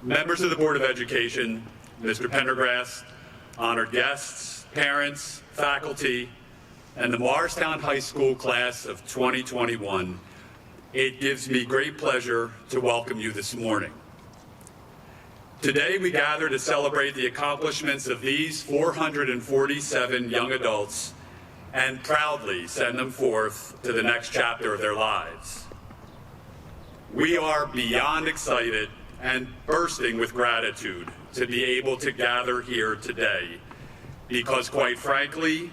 members of the Board of Education, Mr. Pendergrass, honored guests, parents, faculty, and the Morristown High School class of 2021, it gives me great pleasure to welcome you this morning. Today we gather to celebrate the accomplishments of these 447 young adults and proudly send them forth to the next chapter of their lives. We are beyond excited and bursting with gratitude to be able to gather here today because, quite frankly,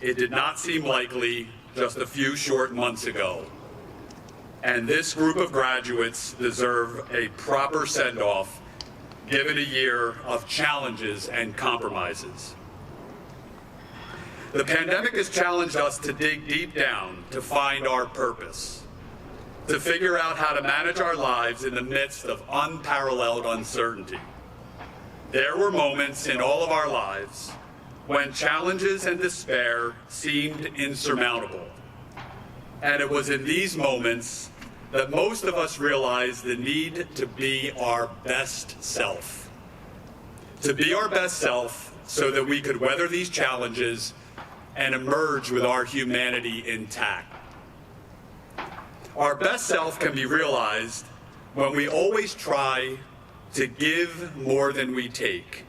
it did not seem likely just a few short months ago. And this group of graduates deserve a proper send-off given a year of challenges and compromises. The pandemic has challenged us to dig deep down to find our purpose, to figure out how to manage our lives in the midst of unparalleled uncertainty. There were moments in all of our lives when challenges and despair seemed insurmountable. And it was in these moments that most of us realized the need to be our best self. To be our best self so that we could weather these challenges and emerge with our humanity intact. Our best self can be realized when we always try to give more than we take.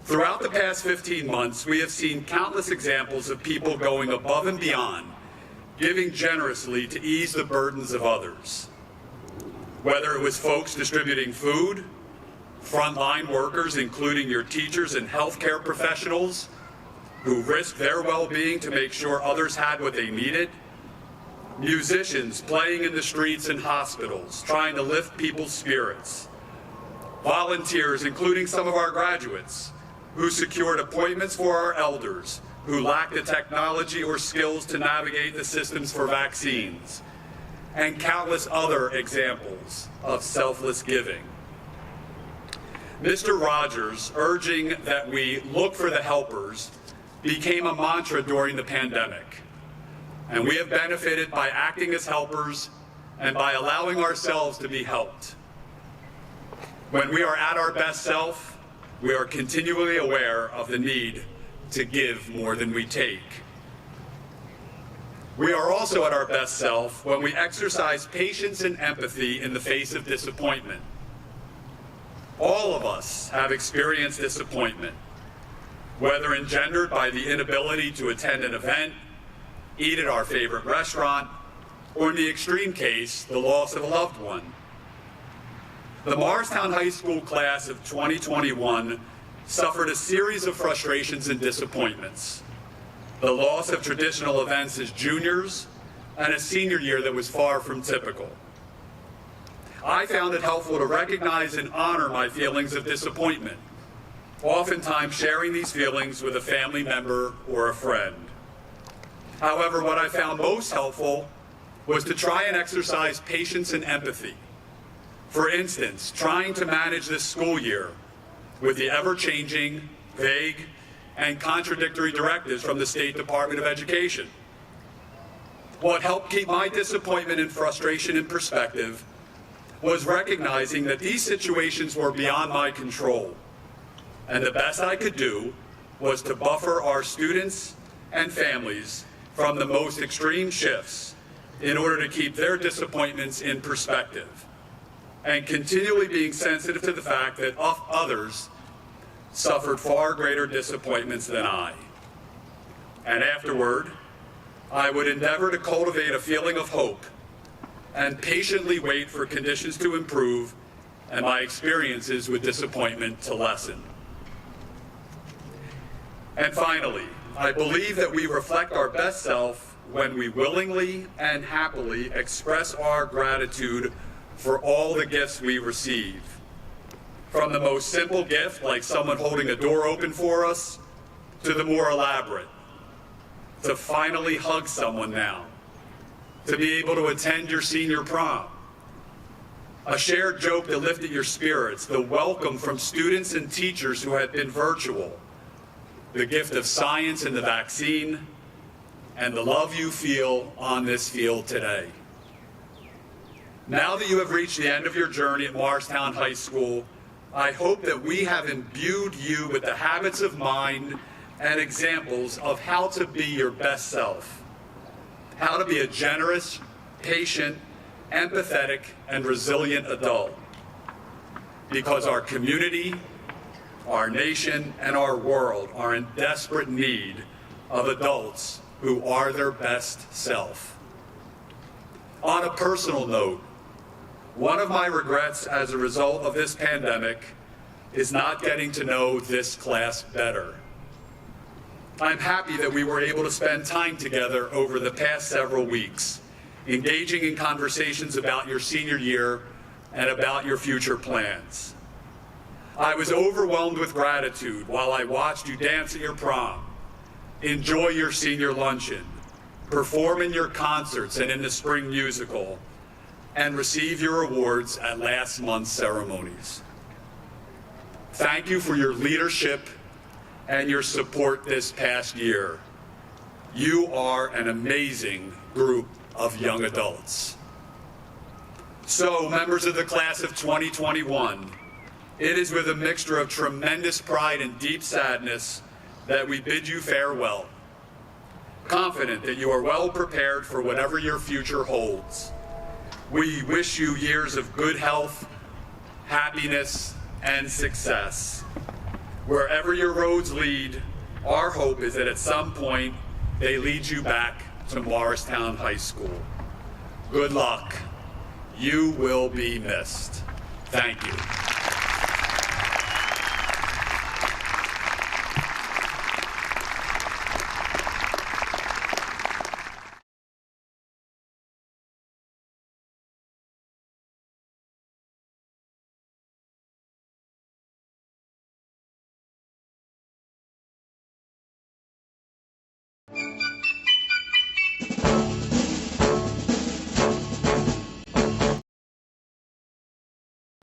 Throughout the past 15 months, we have seen countless examples of people going above and beyond, giving generously to ease the burdens of others. Whether it was folks distributing food, frontline workers, including your teachers and healthcare professionals, who risked their well-being to make sure others had what they needed, musicians playing in the streets and hospitals, trying to lift people's spirits, volunteers, including some of our graduates, who secured appointments for our elders, who lack the technology or skills to navigate the systems for vaccines, and countless other examples of selfless giving. Mr. Rogers urging that we look for the helpers became a mantra during the pandemic, and we have benefited by acting as helpers and by allowing ourselves to be helped. When we are at our best self, we are continually aware of the need to give more than we take. We are also at our best self when we exercise patience and empathy in the face of disappointment. All of us have experienced disappointment, whether engendered by the inability to attend an event, eat at our favorite restaurant, or in the extreme case, the loss of a loved one. The Morristown High School class of 2021 suffered a series of frustrations and disappointments. The loss of traditional events as juniors and a senior year that was far from typical. I found it helpful to recognize and honor my feelings of disappointment, oftentimes sharing these feelings with a family member or a friend. However, what I found most helpful was to try and exercise patience and empathy. For instance, trying to manage this school year with the ever-changing, vague, and contradictory directives from the State Department of Education. What helped keep my disappointment and frustration in perspective was recognizing that these situations were beyond my control, and the best I could do was to buffer our students and families from the most extreme shifts in order to keep their disappointments in perspective, and continually being sensitive to the fact that others suffered far greater disappointments than I. And afterward, I would endeavor to cultivate a feeling of hope and patiently wait for conditions to improve and my experiences with disappointment to lessen. And finally, I believe that we reflect our best self when we willingly and happily express our gratitude for all the gifts we receive. From the most simple gift, like someone holding a door open for us, to the more elaborate. To finally hug someone now. To be able to attend your senior prom. A shared joke that lifted your spirits, the welcome from students and teachers who had been virtual. The gift of science and the vaccine, and the love you feel on this field today. Now that you have reached the end of your journey at Morristown High School, I hope that we have imbued you with the habits of mind and examples of how to be your best self, how to be a generous, patient, empathetic, and resilient adult. Because our community, our nation, and our world are in desperate need of adults who are their best self. On a personal note, one of my regrets as a result of this pandemic is not getting to know this class better. I'm happy that we were able to spend time together over the past several weeks, engaging in conversations about your senior year and about your future plans. I was overwhelmed with gratitude while I watched you dance at your prom, enjoy your senior luncheon, perform in your concerts and in the spring musical, and receive your awards at last month's ceremonies. Thank you for your leadership and your support this past year. You are an amazing group of young adults. So, members of the class of 2021, it is with a mixture of tremendous pride and deep sadness that we bid you farewell, confident that you are well prepared for whatever your future holds. We wish you years of good health, happiness, and success. Wherever your roads lead, our hope is that at some point they lead you back to Morristown High School. Good luck. You will be missed. Thank you.